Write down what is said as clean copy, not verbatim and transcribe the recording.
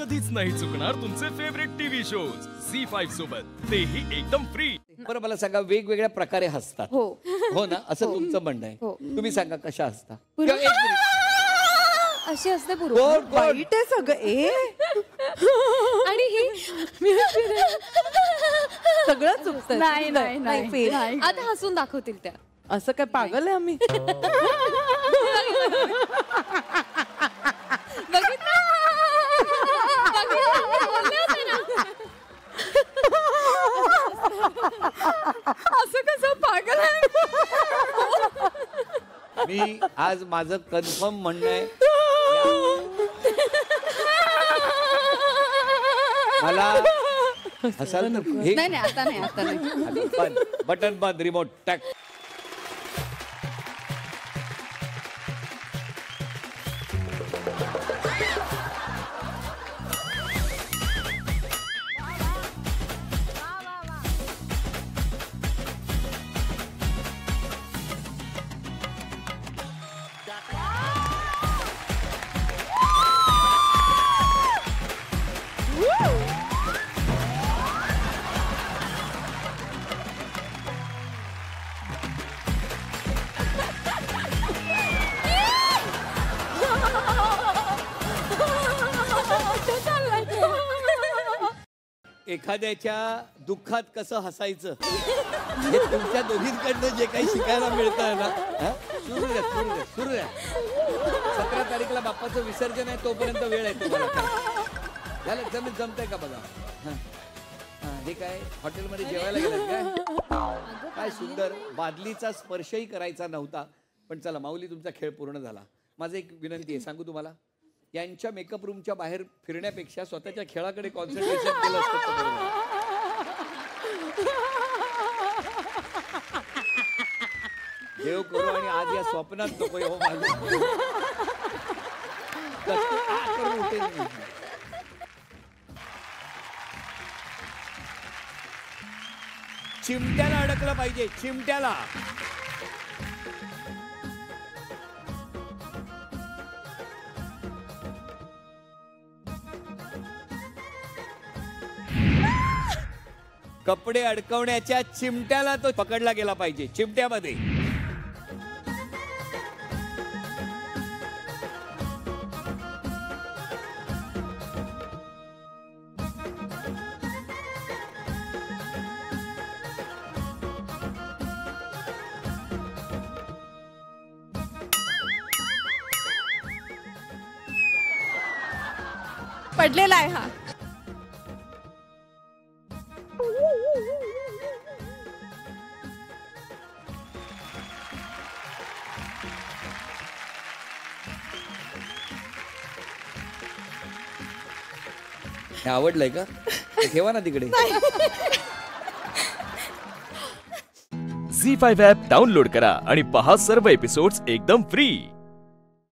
कधीच नाही चुकणार तुमचे फेवरेट टीव्ही शोज झी5 सोबत, तेही एकदम फ्री. बरं मला सांगा, वेगवेगळ्या प्रकारे हसतात हो हो ना, असं तुमचं म्हणणं आहे. हो. तुम्ही सांगा कशा हसता. पूर्व- किंवा एक मिनिट. अशी असते पूर्व. गोड गोड. वाईट आहे सगळं आणि ही सगळं चुकतं. नाही नाही नाही fail. आता हसून दाखवतील त्या. असं काय पागल आहे आम्ही. बघितलं? बोलले होते ना. असं कसं पागल आहे. मी आज माझं कन्फर्म म्हणणं आहे, मला हसाल तर हे नाही नाही आता नाही आता नाही. बंद, बटन बंद, रिमोट टॅक. एखाद्याच्या दुःखात कसं हसायचं हे तुमच्या दोघींकडनं जे काही शिकायला मिळतं ना. सुरू द्या सुरू द्या सुरू द्या. 17 तारीखला बाप्पाचं विसर्जन आहे, तोपर्यंत वेळ आहे तुम्हाला. झालं जमतंय का बघा. हे काय हॉटेलमध्ये जेवायला गेलं काय. काय सुंदर. बादलीचा स्पर्शही करायचा नव्हता, पण चला माऊली तुमचा खेळ पूर्ण झाला. माझं एक विनंती आहे, सांगू तुम्हाला, यांच्या मेकअप रूमच्या बाहेर फिरण्यापेक्षा स्वतःच्या खेळाकडे कॉन्सन्ट्रेशन केलं असतं तर बरं झालं. देव करू आणि आज या स्वप्नात नको हो माझं. चिमट्याला अडकलं पाहिजे, चिमट्याला. कपडे अडकवण्याच्या चिमट्याला तो पकडला गेला पाहिजे, चिमट्यामध्ये. पडलेला आहे हा. हे आवडलंय का? ठेवा ना तिकडे. झी5 ॲप डाउनलोड करा आणि पहा सर्व एपिसोड्स एकदम फ्री.